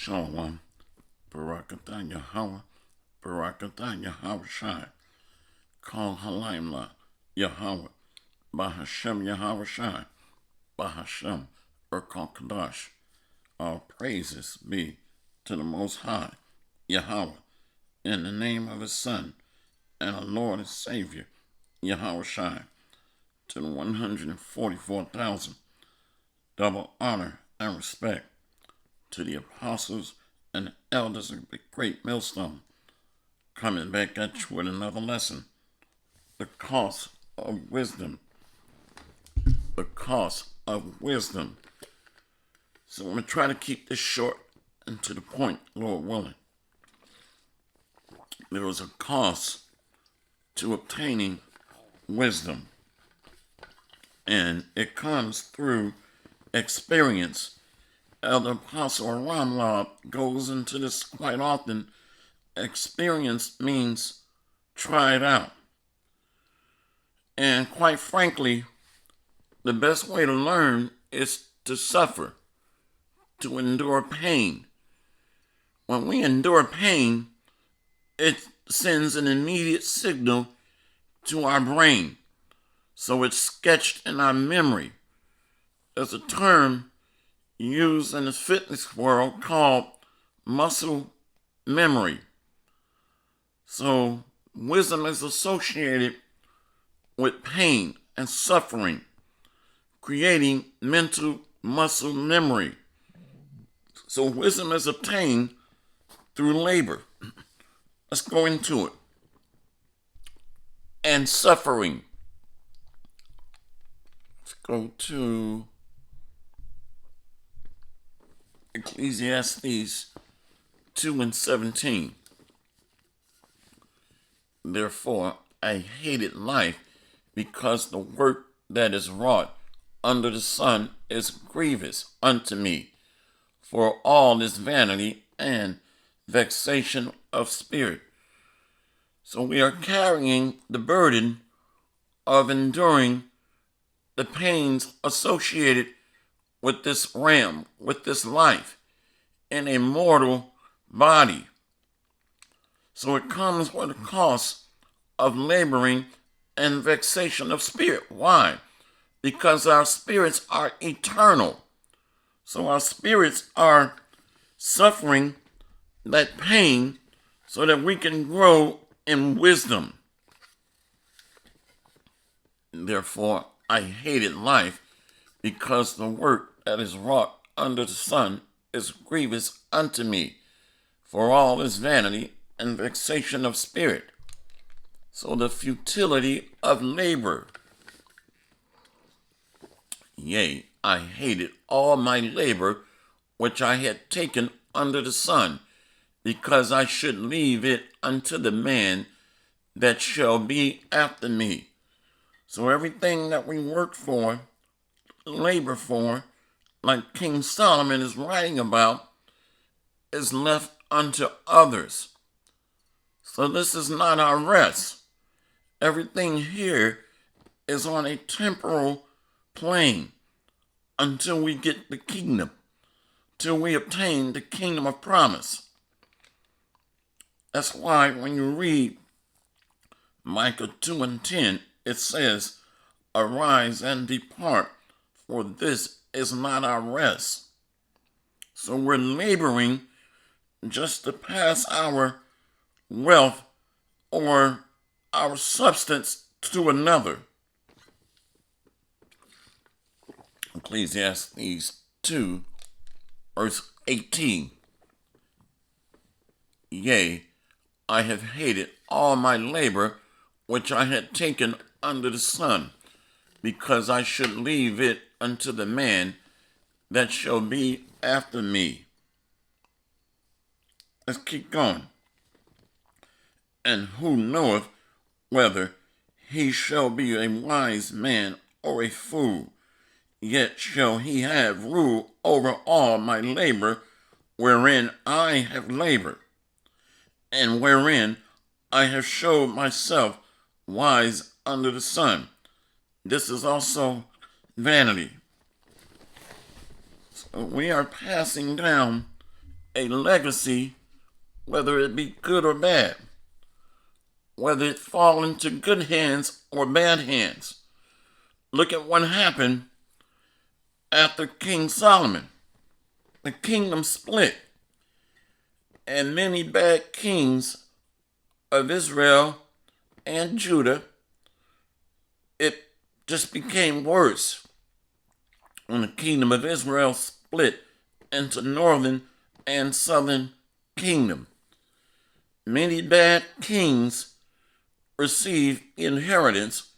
Shalom, Barakatah Yahweh, Barakatah Yahweh Shai, Kal Halaimla Yahweh, Bahashem Yahweh Shai, Bahashem Urkal Kadash. All praises be to the Most High, Yahweh, in the name of His Son, and our Lord and Savior, Yahweh Shai, to the 144,000, double honor and respect to the apostles and the elders of the great millstone, coming back at you with another lesson. The cost of wisdom. The cost of wisdom. So I'm going to try to keep this short and to the point, Lord willing. There is a cost to obtaining wisdom, and it comes through experience. Elder Apostle Ramlab goes into this quite often. Experience means try it out. And quite frankly, the best way to learn is to suffer, to endure pain. When we endure pain, it sends an immediate signal to our brain. So it's sketched in our memory. There's a term used in the fitness world called muscle memory. So wisdom is associated with pain and suffering, creating mental muscle memory. So wisdom is obtained through labor. Let's go into it. And suffering. Let's go to Ecclesiastes 2:17. Therefore, I hated life, because the work that is wrought under the sun is grievous unto me, for all is vanity and vexation of spirit. So we are carrying the burden of enduring the pains associated with this realm, with this life, in a mortal body. So it comes with a cost of laboring and vexation of spirit. Why? Because our spirits are eternal. So our spirits are suffering that pain so that we can grow in wisdom. Therefore, I hated life, because the work that is wrought under the sun is grievous unto me, for all is vanity and vexation of spirit. So the futility of labor. Yea, I hated all my labor which I had taken under the sun, because I should leave it unto the man that shall be after me. So everything that we work for, labor for, like King Solomon is writing about, is left unto others. So this is not our rest. Everything here is on a temporal plane until we get the kingdom, till we obtain the kingdom of promise. That's why when you read Micah 2:10, it says, arise and depart, for this is not our rest. So we're laboring just to pass our wealth or our substance to another. Ecclesiastes 2, verse 18. Yea, I have hated all my labor which I had taken under the sun, because I should leave it unto the man that shall be after me. Let's keep going. And who knoweth whether he shall be a wise man or a fool? Yet shall he have rule over all my labor, wherein I have labored, and wherein I have showed myself wise under the sun. This is also vanity. So we are passing down a legacy, whether it be good or bad, whether it fall into good hands or bad hands. Look at what happened after King Solomon. The kingdom split, and many bad kings of Israel and Judah, it just became worse when the kingdom of Israel split into northern and southern kingdom. Many bad kings received inheritance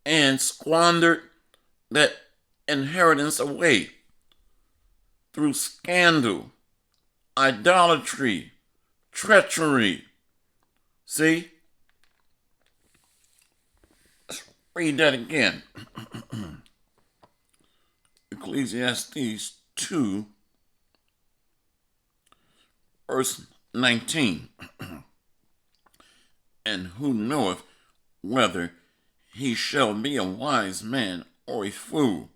and squandered that inheritance away through scandal, idolatry, treachery. See? Let's read that again. Ecclesiastes 2, verse 19. And who knoweth whether he shall be a wise man or a fool?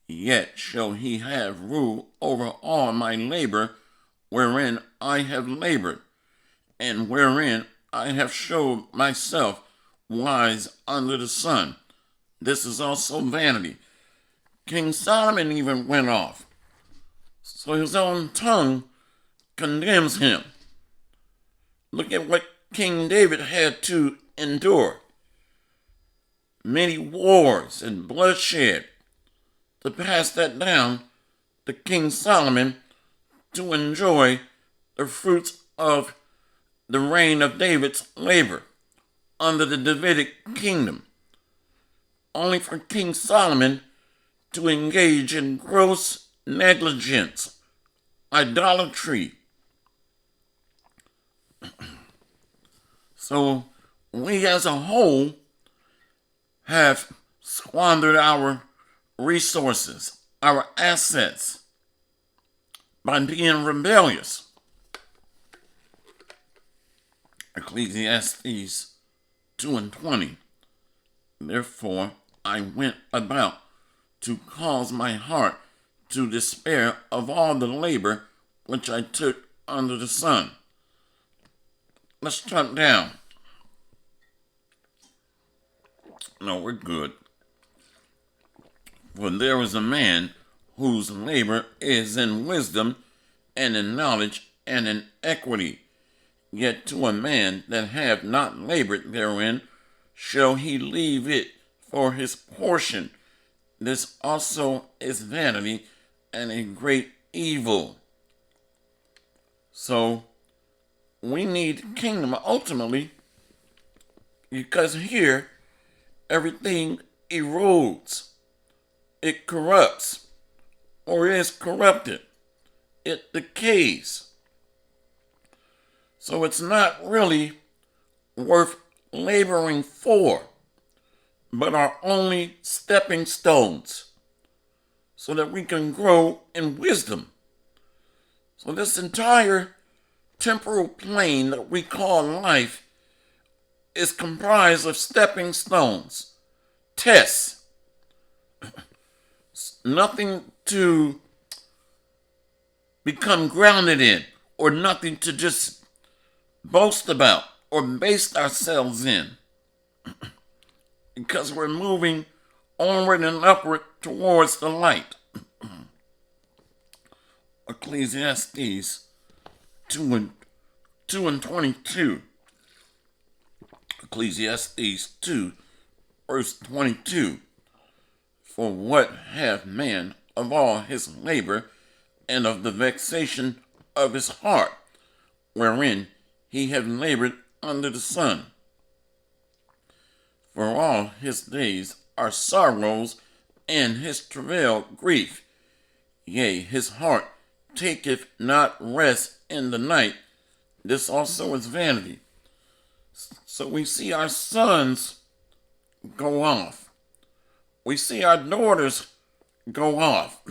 Yet shall he have rule over all my labor wherein I have labored, and wherein I have showed myself wise under the sun. This is also vanity. King Solomon even went off, so his own tongue condemns him. Look at what King David had to endure. Many wars and bloodshed to pass that down to King Solomon to enjoy the fruits of the reign of David's labor under the Davidic kingdom. Only for King Solomon to engage in gross negligence, idolatry. So we as a whole have squandered our resources, our assets, by being rebellious. Ecclesiastes 2:20. Therefore I went about to cause my heart to despair of all the labor which I took under the sun. Let's jump down. No, we're good. For there is a man whose labor is in wisdom and in knowledge and in equity. Yet to a man that hath not labored therein shall he leave it for his portion. This also is vanity and a great evil. So we need kingdom ultimately, because here everything erodes, it corrupts, or is corrupted, it decays. So it's not really worth laboring for, but are only stepping stones so that we can grow in wisdom. So this entire temporal plane that we call life is comprised of stepping stones, tests, nothing to become grounded in, or nothing to just boast about or base ourselves in, because we're moving onward and upward towards the light. Ecclesiastes 2:22. Ecclesiastes 2, verse 22. For what hath man of all his labor and of the vexation of his heart, wherein he hath labored under the sun? For all his days are sorrows, and his travail grief. Yea, his heart taketh not rest in the night. This also is vanity. So we see our sons go off. We see our daughters go off.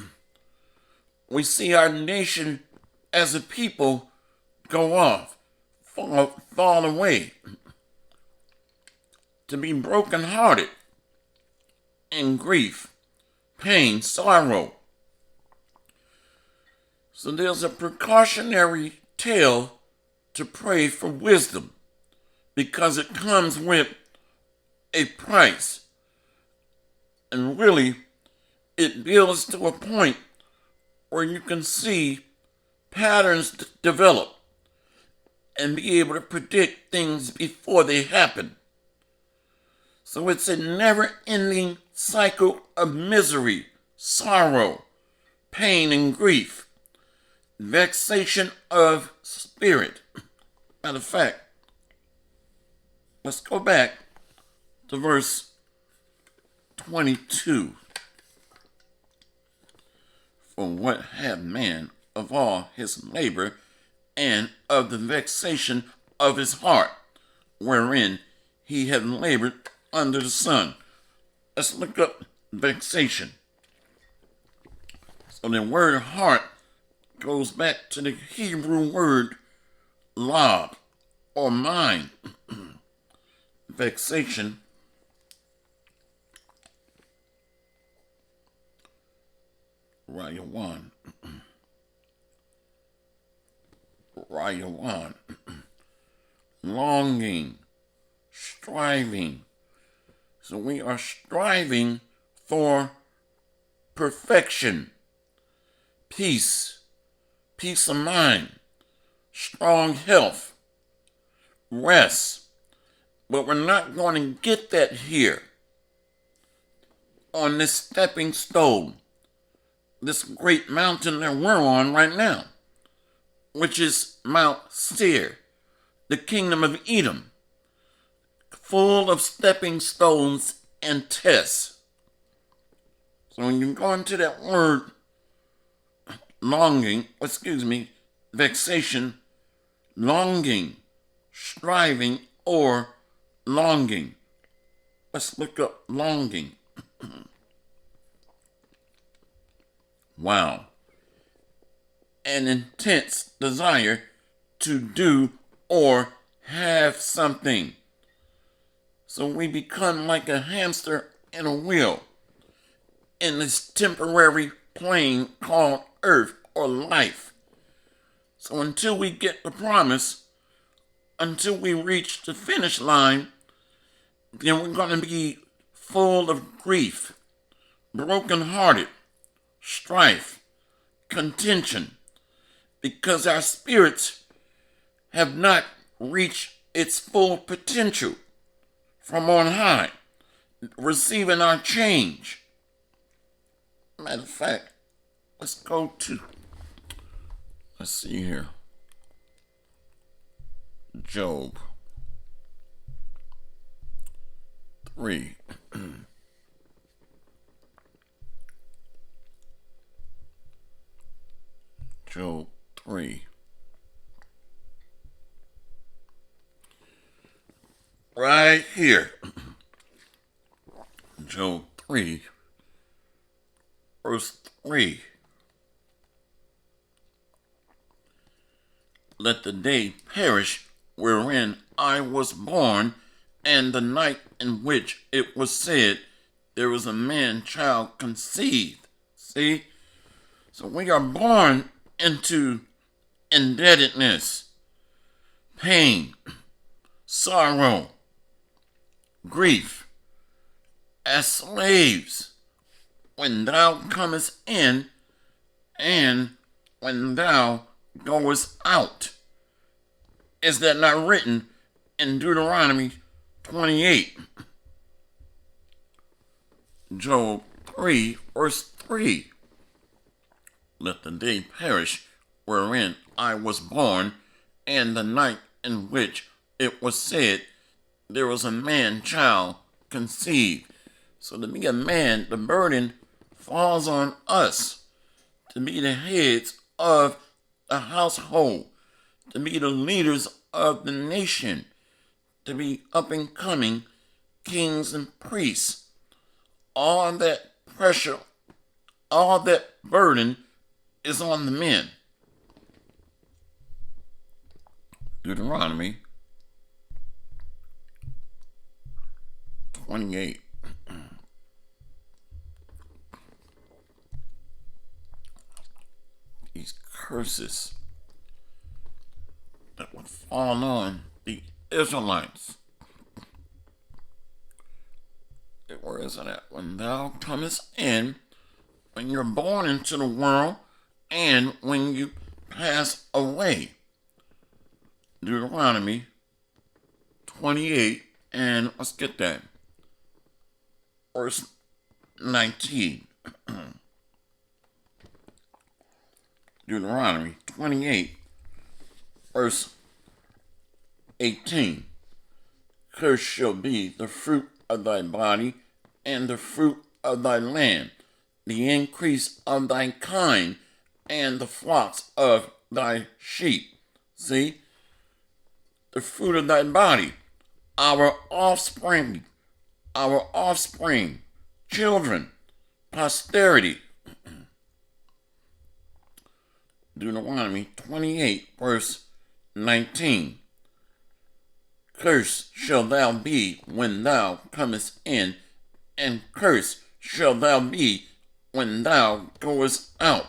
We see our nation as a people go off, fall away, to be brokenhearted in grief, pain, sorrow. So there's a precautionary tale to pray for wisdom because it comes with a price. And really, it builds to a point where you can see patterns develop and be able to predict things before they happen. So it's a never-ending cycle of misery, sorrow, pain, and grief, vexation of spirit. Matter of fact, let's go back to verse 22. For what had man of all his labor and of the vexation of his heart, wherein he had labored under the sun? Let's look up vexation. So the word heart goes back to the Hebrew word lab or mind. Vexation Rayawan. Rayawan. Longing, striving. So we are striving for perfection, peace, peace of mind, strong health, rest. But we're not going to get that here on this stepping stone, this great mountain that we're on right now, which is Mount Seir, the kingdom of Edom, full of stepping stones and tests. So when you go into that word vexation, longing, striving, or longing. Let's look up longing. Wow. An intense desire to do or have something. So we become like a hamster in a wheel in this temporary plane called earth or life. So until we get the promise, until we reach the finish line, then we're going to be full of grief, brokenhearted, strife, contention, because our spirits have not reached its full potential from on high, receiving our change. Matter of fact, let's see here. Job 3. Job 3. Right here. Job 3, verse 3. Let the day perish wherein I was born, and the night in which it was said, there was a man child conceived. See? So we are born into indebtedness, pain, sorrow, grief, as slaves, when thou comest in, and when thou goest out. Is that not written in Deuteronomy 28? Job 3, verse 3. Let the day perish wherein I was born, and the night in which it was said, there was a man child conceived. So to be a man, the burden falls on us to be the heads of the household, to be the leaders of the nation, to be up and coming kings and priests. All that pressure, all that burden is on the men. Deuteronomy 28. These curses that would fall on the Israelites. Where is it at? When thou comest in, when you're born into the world, and when you pass away. Deuteronomy 28, and let's get that. Verse 19. Deuteronomy 28, verse 18. Cursed shall be the fruit of thy body, and the fruit of thy land, the increase of thy kind, and the flocks of thy sheep. See? The fruit of thy body, our offspring, children, posterity. Deuteronomy 28, verse 19. Cursed shall thou be when thou comest in, and cursed shall thou be when thou goest out.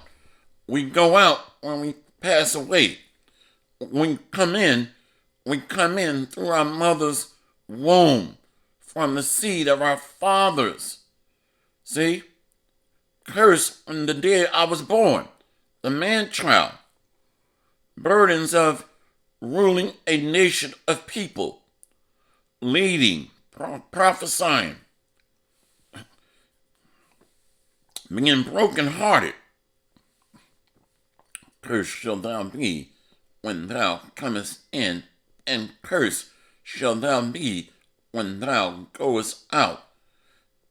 We go out when we pass away. When we come in through our mother's womb, from the seed of our fathers. See? Cursed on the day I was born, the man-child. Burdens of ruling a nation of people, leading, prophesying, being broken-hearted. Cursed shall thou be when thou comest in, and cursed shall thou be when thou goest out.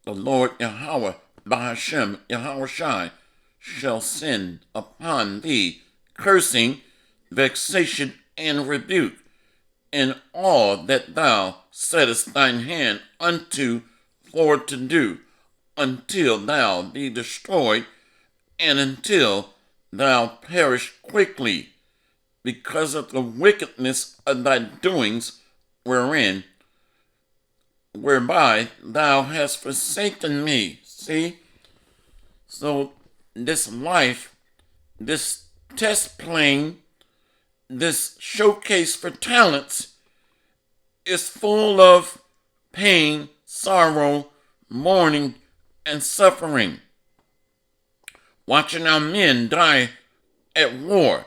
The Lord Yahweh, Bahashem, Yahushai, shall send upon thee cursing, vexation, and rebuke, in all that thou settest thine hand unto for to do, until thou be destroyed, and until thou perish quickly, because of the wickedness of thy doings, whereby thou hast forsaken me. See? So this life, this test plane, this showcase for talents is full of pain, sorrow, mourning, and suffering. Watching our men die at war,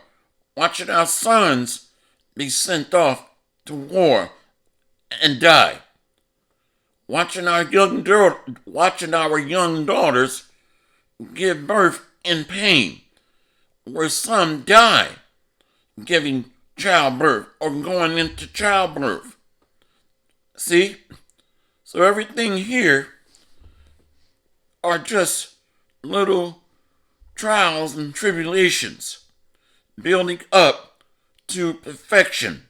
watching our sons be sent off to war and die, watching our young daughters give birth in pain, where some die giving childbirth or going into childbirth. See? So everything here are just little trials and tribulations building up to perfection,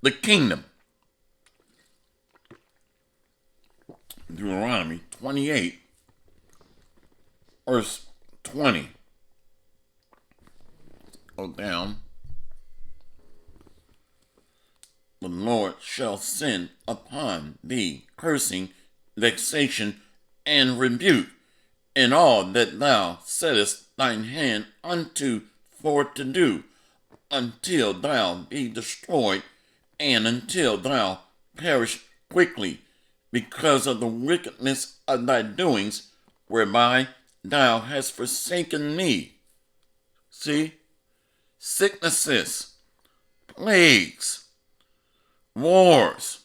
the kingdom. Deuteronomy 28, verse 20. Go down. The Lord shall send upon thee cursing, vexation, and rebuke, in all that thou settest thine hand unto for to do, until thou be destroyed, and until thou perish quickly, because of the wickedness of thy doings, whereby thou hast forsaken me. See? Sicknesses, plagues, wars.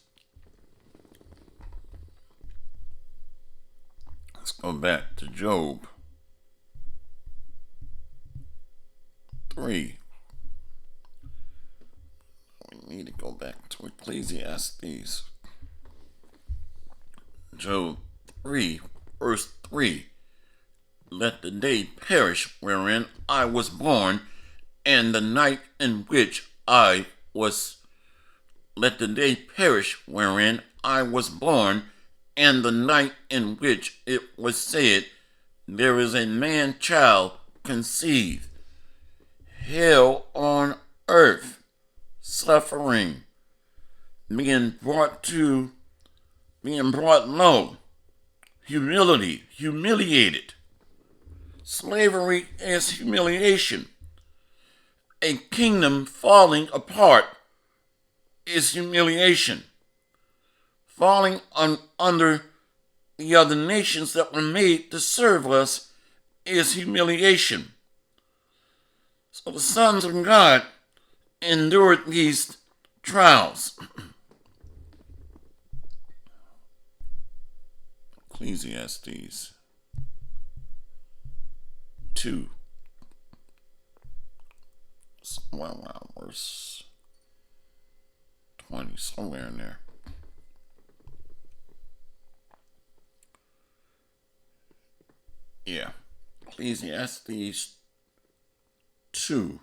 Let's go back to Job 3. We need to go back to Ecclesiastes. Job 3, verse 3. Let the day perish wherein I was born, and the night in which I was. Let the day perish wherein I was born, and the night in which it was said, there is a man-child conceived. Hell on earth, suffering, being brought low, humiliated. Slavery is humiliation. A kingdom falling apart is humiliation. Falling under the other nations that were made to serve us is humiliation. So the sons of God endured these trials. Ecclesiastes 2. Verse 20, somewhere in there. Yeah. Ecclesiastes 2.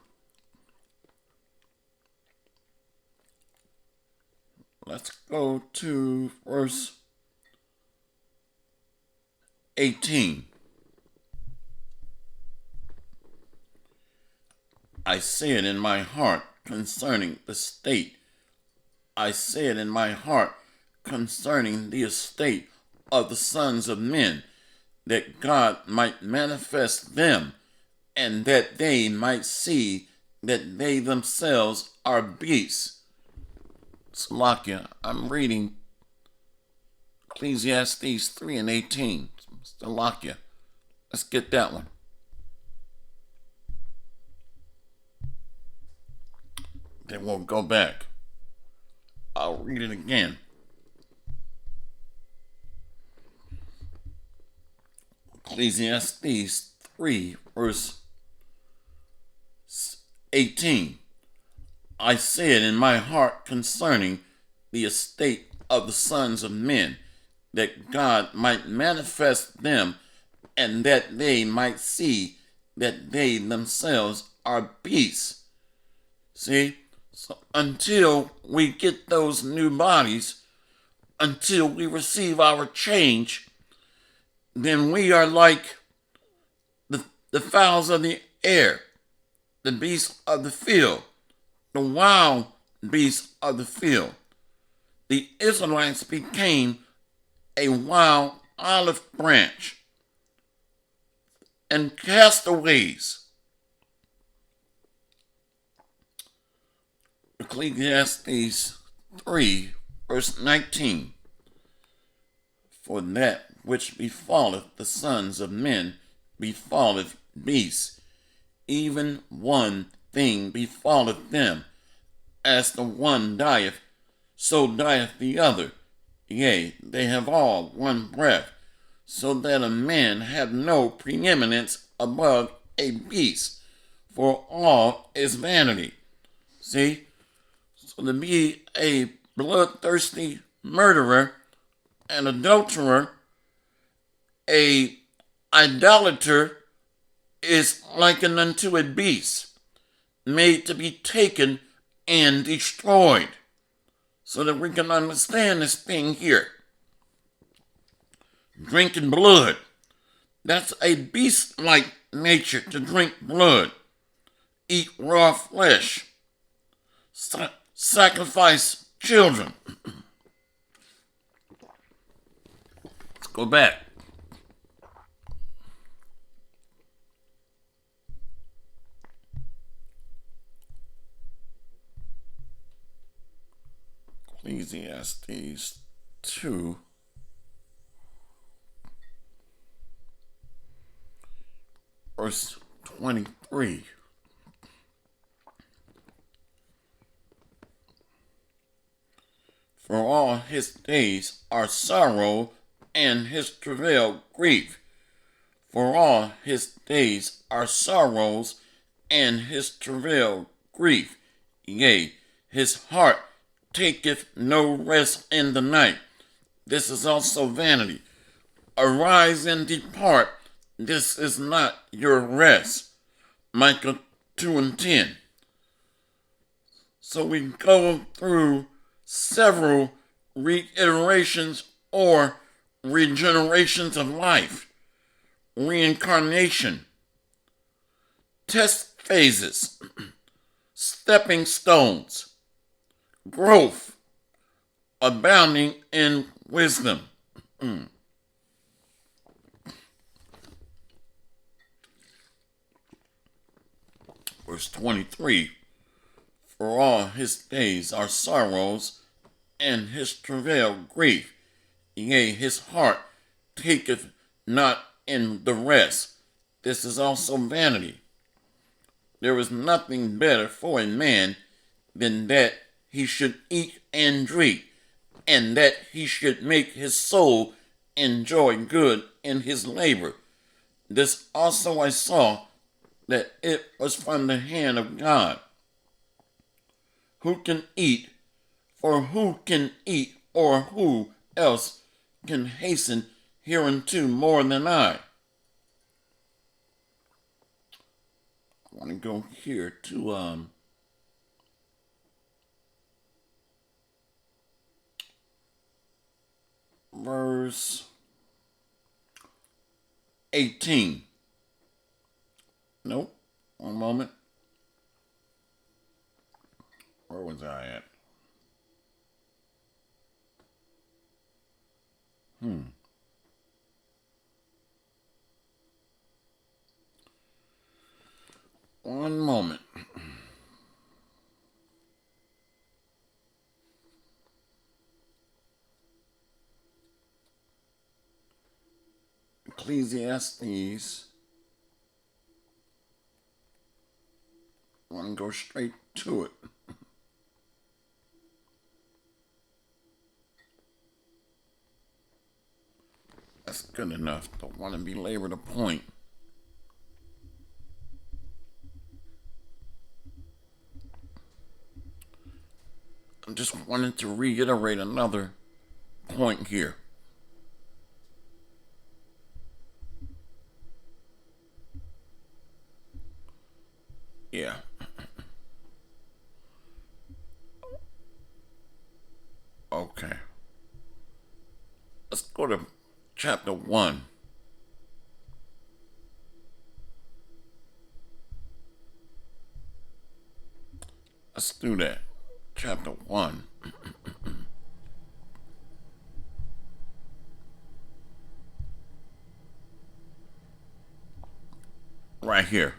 Let's go to verse 18. I said in my heart concerning the state. I said in my heart concerning the estate of the sons of men, that God might manifest them, and that they might see that they themselves are beasts. Salakia, I'm reading Ecclesiastes 3 and 18. Salakia. Let's get that one. Then we'll go back. I'll read it again. Ecclesiastes 3, verse 18. I said in my heart concerning the estate of the sons of men, that God might manifest them, and that they might see that they themselves are beasts. See? So until we get those new bodies, until we receive our change, then we are like the fowls of the air, the beasts of the field, the wild beasts of the field. The Israelites became a wild olive branch and castaways. Ecclesiastes 3, verse 19. For that which befalleth the sons of men befalleth beasts, even one thing befalleth them. As the one dieth, so dieth the other. Yea, they have all one breath, so that a man have no preeminence above a beast, for all is vanity. See? So to be a bloodthirsty murderer, an adulterer, a idolater is likened unto a beast, made to be taken and destroyed. So that we can understand this thing here. Drinking blood. That's a beast-like nature to drink blood. Eat raw flesh. Sacrifice children. Let's go back. Ecclesiastes 2. Verse 23. For all his days are sorrow, and his travail grief. For all his days are sorrows, and his travail grief. Yea, his heart taketh no rest in the night. This is also vanity. Arise and depart. This is not your rest. Micah 2 and 10. So we go through several reiterations or regenerations of life, reincarnation, test phases, stepping stones, growth, abounding in wisdom. Verse 23, for all his days are sorrows, and his travail grief. Yea, his heart taketh not in the rest. This is also vanity. There is nothing better for a man than that he should eat and drink, and that he should make his soul enjoy good in his labor. This also I saw, that it was from the hand of God. Who can eat, or who can eat, or who else can hasten hereunto more than I? I want to go here to verse 18. Nope. One moment. Where was I at? One moment. Ecclesiastes. I want to go straight to it. That's good enough. Don't want to belabor the point. I just wanted to reiterate another point here. Yeah. Okay. Let's go to chapter 1. Let's do that. Chapter 1. Right here.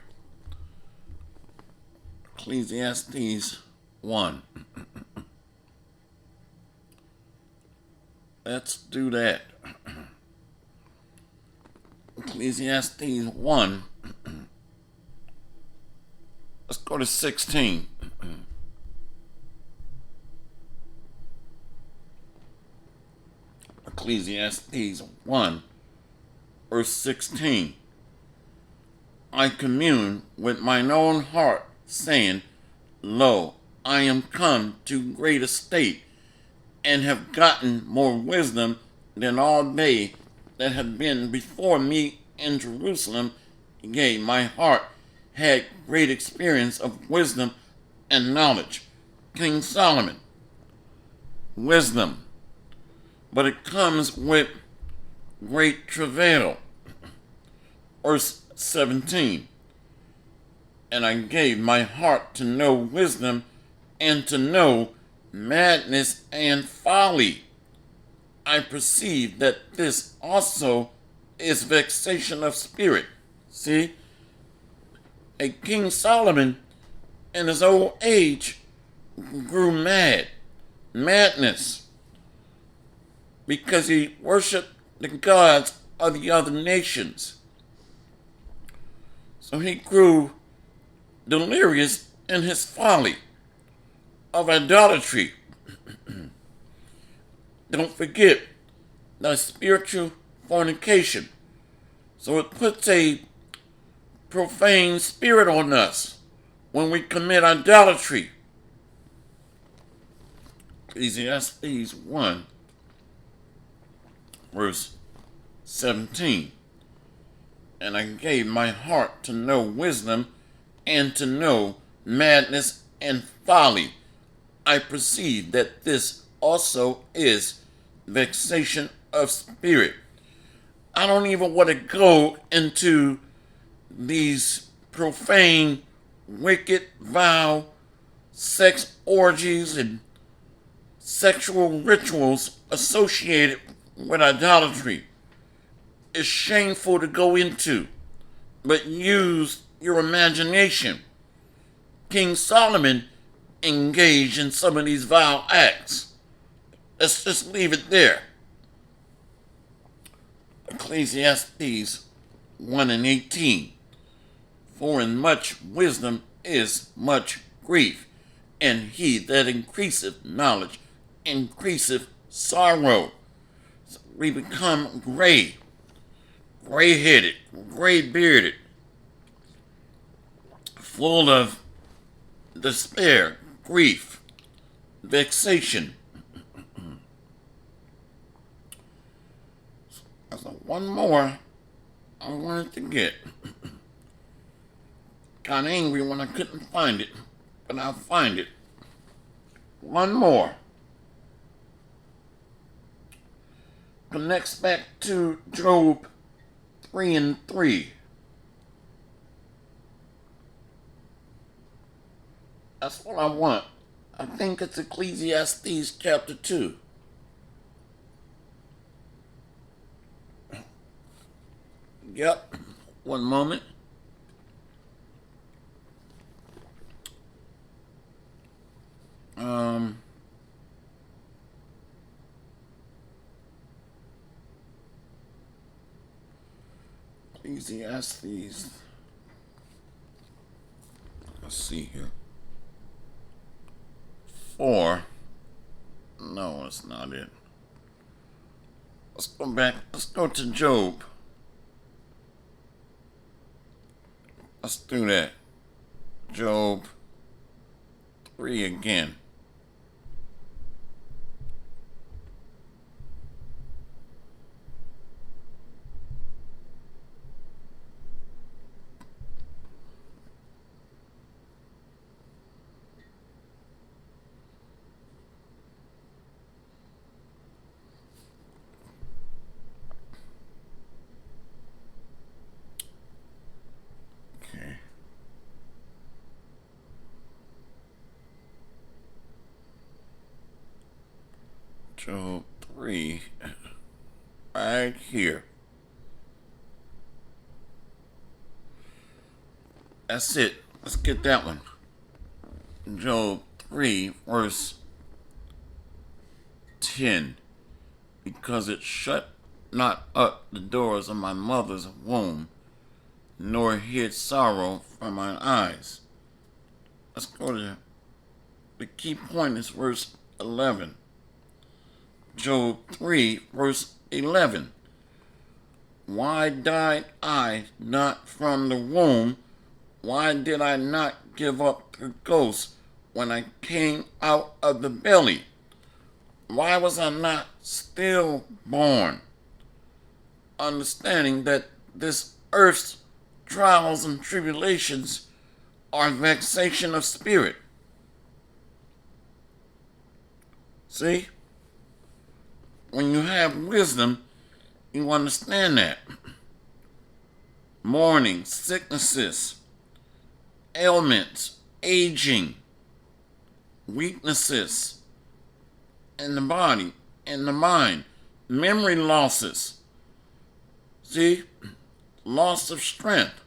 Ecclesiastes 1. Let's do that. Ecclesiastes 1. Let's go to 16. Ecclesiastes 1, verse 16. I commune with mine own heart, saying, Lo, I am come to great estate, and have gotten more wisdom than all they that have been before me in Jerusalem. Yea, my heart had great experience of wisdom and knowledge. King Solomon, wisdom, but it comes with great travail. Verse 17. And I gave my heart to know wisdom, and to know madness and folly. I perceive that this also is vexation of spirit. See, a King Solomon in his old age grew mad, madness, because he worshiped the gods of the other nations. So he grew delirious in his folly of idolatry. Don't forget the spiritual fornication. So it puts a profane spirit on us when we commit idolatry. Ecclesiastes 1, verse 17. And I gave my heart to know wisdom, and to know madness and folly. I perceive that this also is vexation of spirit. I don't even want to go into these profane, wicked, vile sex orgies and sexual rituals associated with idolatry. It's shameful to go into, but use your imagination. King Solomon engaged in some of these vile acts. Let's just leave it there. Ecclesiastes 1:18. For in much wisdom is much grief, and he that increaseth knowledge increaseth sorrow. So we become gray-headed, gray-bearded, full of despair, grief, vexation. So one more I wanted to get. Got angry when I couldn't find it, but I'll find it. One more. Connects back to Job 3:3. That's what I want. I think it's Ecclesiastes chapter 2. Yep. One moment. Ecclesiastes. Let's see here. 4. No, it's not it. Let's go back. Let's go to Job. Let's do that. Job 3 again. Okay. Job 3. Right here. That's it. Let's get that one. Job 3, verse 10. Because it shut not up the doors of my mother's womb, nor hid sorrow from mine eyes. Let's go to the key point is verse 11. Job 3, verse 11. Why died I not from the womb? Why did I not give up the ghost when I came out of the belly? Why was I not still born? Understanding that this earth's trials and tribulations are vexation of spirit. See? When you have wisdom, you understand that. Mourning, sicknesses, ailments, aging, weaknesses in the body, in the mind, memory losses. See? Loss of strength,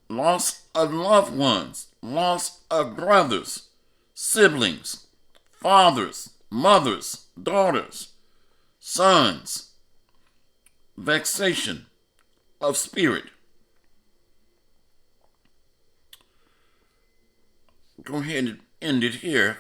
loss of loved ones, loss of brothers, siblings, fathers, mothers, daughters, sons, vexation of spirit. Go ahead and end it here.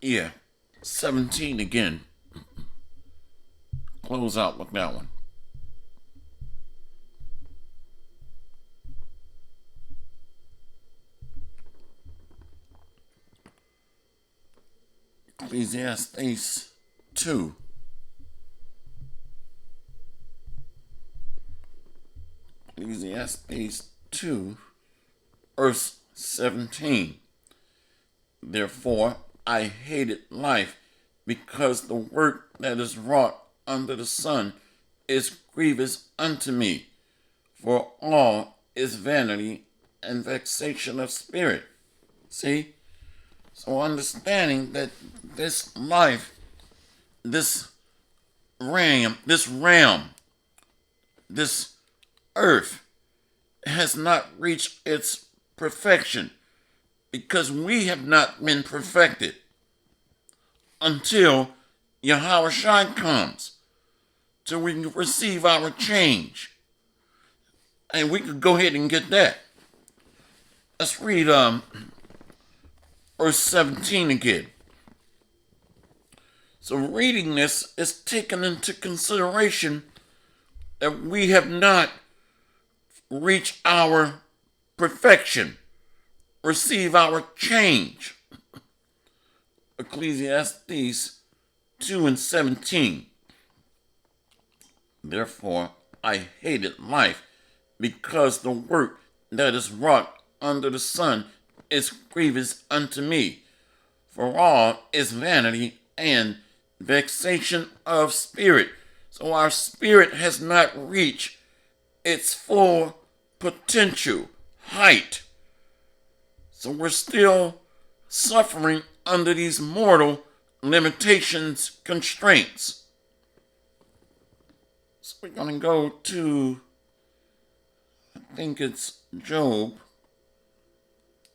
Yeah, 17 again. Close out with that one. Ecclesiastes 2. Ecclesiastes 2, verse 17. Therefore I hated life, because the work that is wrought under the sun is grievous unto me, for all is vanity and vexation of spirit. See? So understanding that this life, this realm, this earth has not reached its perfection because we have not been perfected until Yahweh Shai comes, till we can receive our change. And we could go ahead and get that. Let's read verse 17 again. So reading this is taken into consideration that we have not reached our perfection, receive our change. Ecclesiastes 2:17. Therefore I hated life, because the work that is wrought under the sun is grievous unto me. For all is vanity and vexation of spirit. So our spirit has not reached its full potential height. So we're still suffering under these mortal limitations, constraints. So we're going to go to, I think it's Job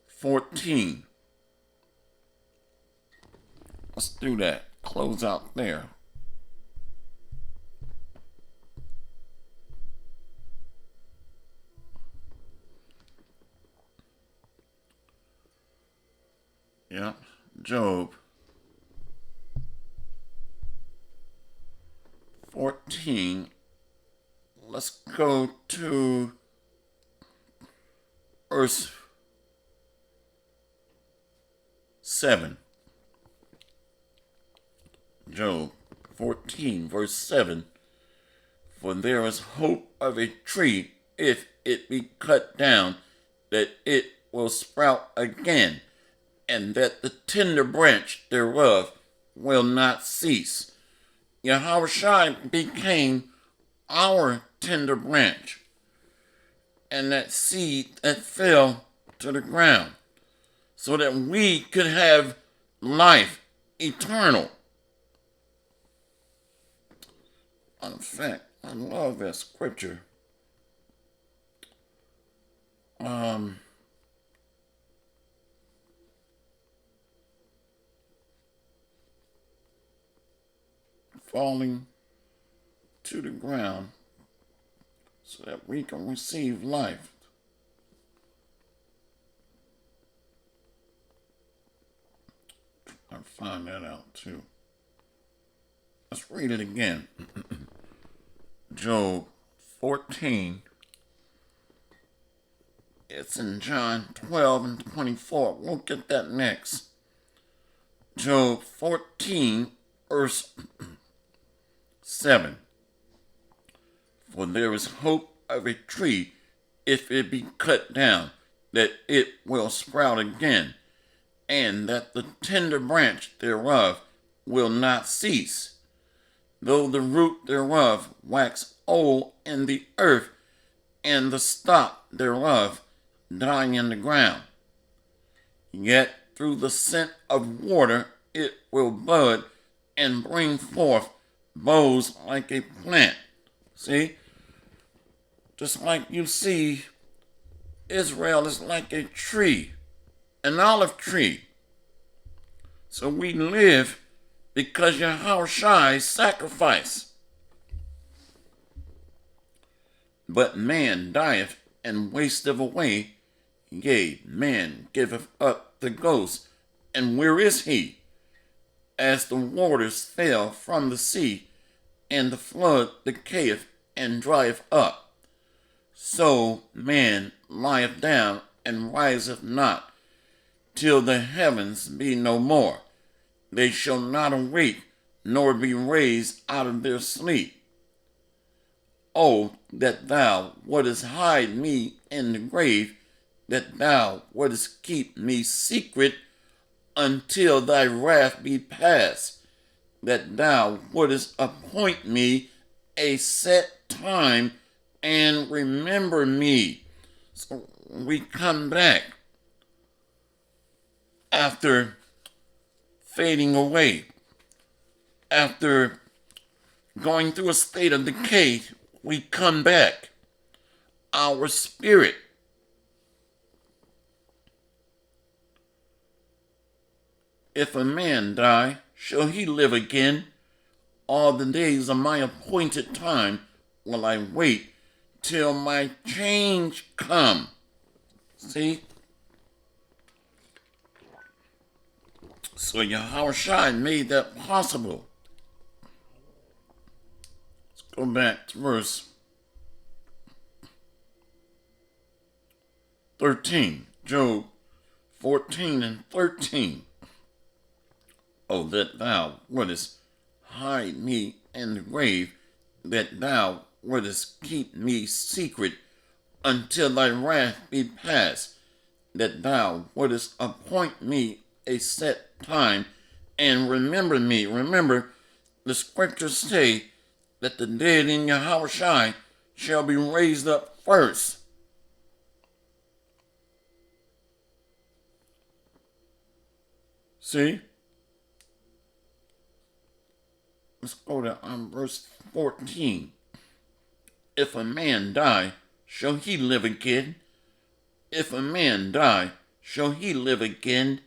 14. Let's do that. Close out there. Yeah, Job 14. Let's go to verse 7. Job 14, verse 7. For there is hope of a tree, if it be cut down, that it will sprout again, and that the tender branch thereof will not cease. Yahweh Shai became our tender branch, and that seed that fell to the ground, so that we could have life eternal. In fact, I love that scripture. Falling to the ground so that we can receive life. I'll find that out too. Let's read it again. Job 14. It's in John 12 and 24. We'll get that next. Job 14, verse 7. For there is hope of a tree, if it be cut down, that it will sprout again, and that the tender branch thereof will not cease, though the root thereof wax old in the earth, and the stock thereof die in the ground. Yet through the scent of water it will bud and bring forth boughs like a plant. See? Just like you see, Israel is like a tree, an olive tree. So we live because Yahweh Shai sacrificed. But man dieth and wasteth away, yea, man giveth up the ghost, and where is he? As the waters fell from the sea, and the flood decayeth and drieth up, so man lieth down and riseth not, till the heavens be no more. They shall not awake, nor be raised out of their sleep. Oh, that thou wouldest hide me in the grave, that thou wouldest keep me secret until thy wrath be past, that thou wouldest appoint me a set time and remember me. So we come back after fading away. After going through a state of decay, we come back. Our spirit. If a man die, shall he live again? All the days of my appointed time will I wait till my change come. See? So Yahushua made that possible. Let's go back to verse 13. Job 14 and 13. Oh, that thou wouldest hide me in the grave, that thou wouldest keep me secret until thy wrath be past, that thou wouldest appoint me a set time and remember me. Remember, the scriptures say that the dead in Yahushua shall be raised up first. See? Let's go to verse 14. If a man die, shall he live again? If a man die, shall he live again?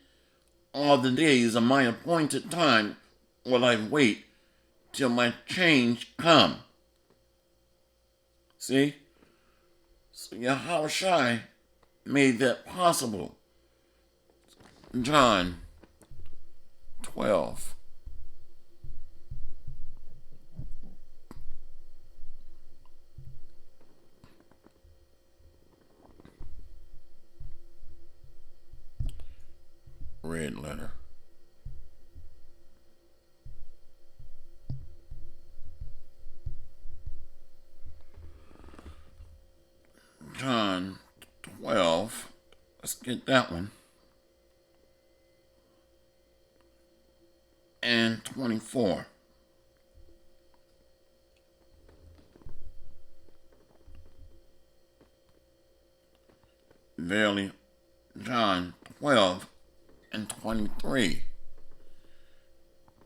All the days of my appointed time will I wait till my change come. See? So Yahushua made that possible. John 12. Red letter. John 12. Let's get that one. And 24. Verily, John 12 and 23.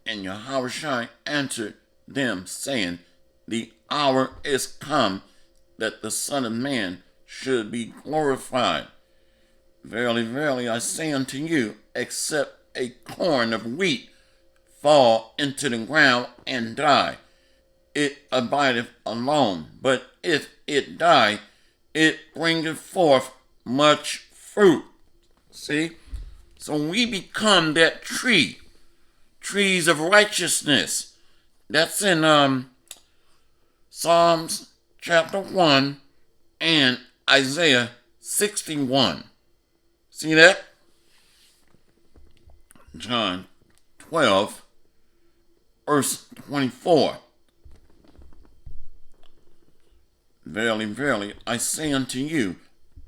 And Yahushua answered them, saying, the hour is come that the Son of Man should be glorified. Verily, verily, I say unto you, except a corn of wheat fall into the ground and die, it abideth alone. But if it die, it bringeth forth much fruit. See? So we become that tree. Trees of righteousness. That's in Psalms chapter 1 and Isaiah 61. See that? John 12, verse 24. Verily, verily, I say unto you,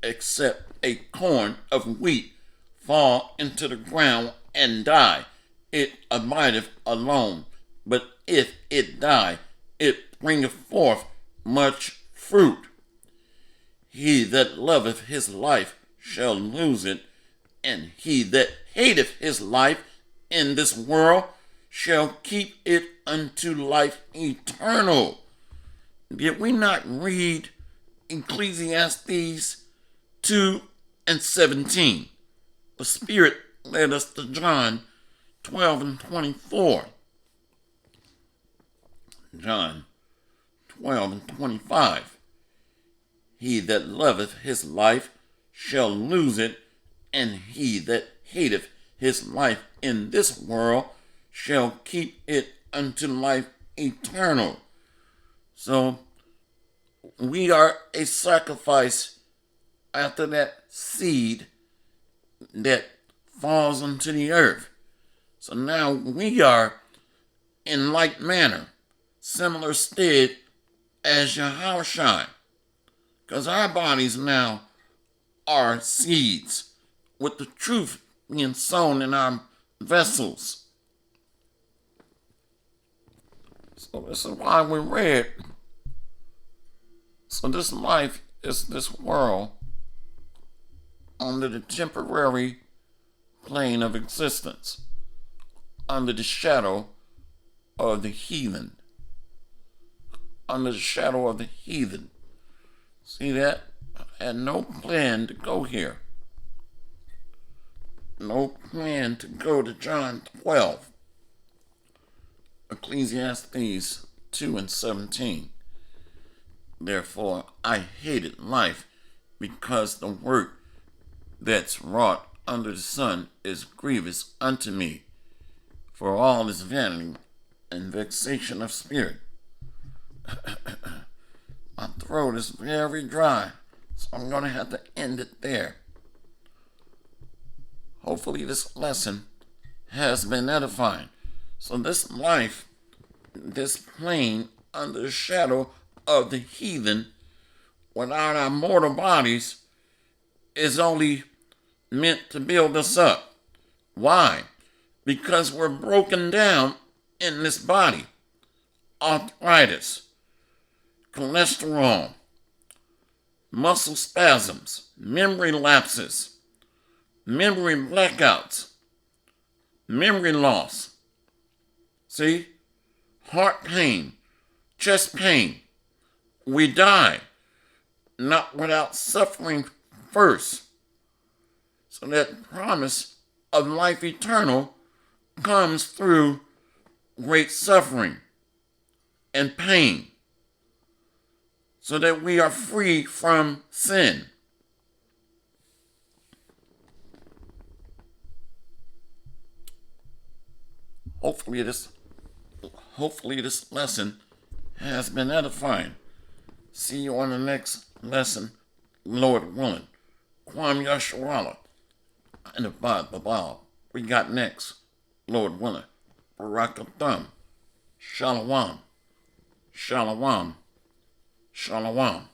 except a corn of wheat fall into the ground and die, it abideth alone. But if it die, it bringeth forth much fruit. He that loveth his life shall lose it, and he that hateth his life in this world shall keep it unto life eternal. Did we not read Ecclesiastes 2 and 17? The Spirit led us to John 12 and 24. John 12 and 25. He that loveth his life shall lose it, and he that hateth his life in this world shall keep it unto life eternal. So we are a sacrifice after that seed that falls into the earth. So now we are in like manner, similar stead as Yahushua, because our bodies now are seeds with the truth being sown in our vessels. So this is why we read. So this life is this world under the temporary plane of existence. under the shadow of the heathen. Under the shadow of the heathen. See that? I had no plan to go here. No plan to go to John 12. Ecclesiastes 2 and 17. Therefore, I hated life because the work that's wrought under the sun is grievous unto me, for all is vanity and vexation of spirit. My throat is very dry, so I'm going to have to end it there. Hopefully this lesson has been edifying. So this life, this plane under the shadow of the heathen, without our mortal bodies, is only meant to build us up. Why? Because we're broken down in this body. Arthritis, cholesterol, muscle spasms, memory lapses, memory blackouts, memory loss. See? Heart pain, chest pain. We die, not without suffering first. So that promise of life eternal comes through great suffering and pain, so that we are free from sin. Hopefully this lesson has been edifying. See you on the next lesson, Lord willing. Kwam Yasharala. And the we got next, Lord willing. Barakatham. Shalom. Shalom. Shalom.